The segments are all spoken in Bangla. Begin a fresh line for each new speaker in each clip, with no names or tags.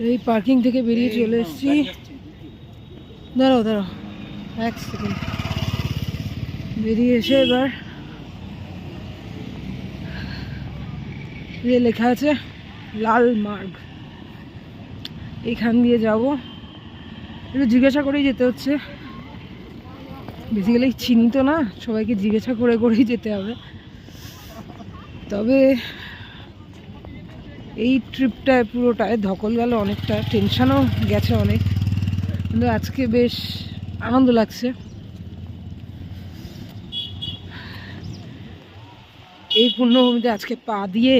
এই পার্কিং থেকে বেরিয়ে চলে এসেছি। দাঁড়াও দাঁড়াও এক সেকেন্ড। বেরিয়ে এসে এবার যে লেখা আছে লাল মার্গ, এইখান দিয়ে যাব। একটু জিজ্ঞাসা করেই যেতে হচ্ছে, বেসিক্যালি চিনি তো না, সবাইকে জিজ্ঞাসা করে করেই যেতে হবে। তবে এই ট্রিপটায় পুরোটায় ধকল গেল অনেকটা, টেনশনও গেছে অনেক, কিন্তু আজকে বেশ আনন্দ লাগছে। এই পূর্ণভূমিতে আজকে পা দিয়ে,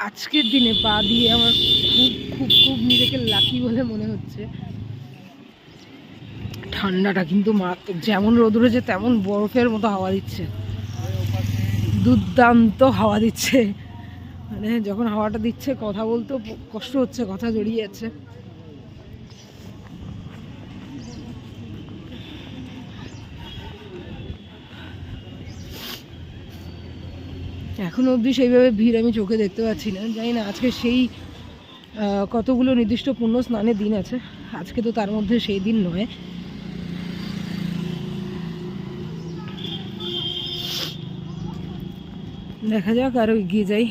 আজকের দিনে পা দিয়ে আমার খুব খুব খুব নিজেকে লাকি বলে মনে হচ্ছে। ঠান্ডাটা কিন্তু মারাত্মক, যেমন রোদ উঠেছে তেমন বরফের মতো হাওয়া দিচ্ছে, দুর্দান্ত হাওয়া দিচ্ছে। মানে যখন হাওয়াটা দিচ্ছে কথা বলতেও কষ্ট হচ্ছে, কথা জড়িয়ে যাচ্ছে। এখনো অবধি সেইভাবে ভিড় আমি চোখে দেখতে পাচ্ছি না, জানি না আজকে সেই কতগুলো নির্দিষ্ট পুণ্য স্নানের দিন আছে, আজকে তো তার মধ্যে সেই দিন নয়। দেখা যাক, আরও এগিয়ে যাই।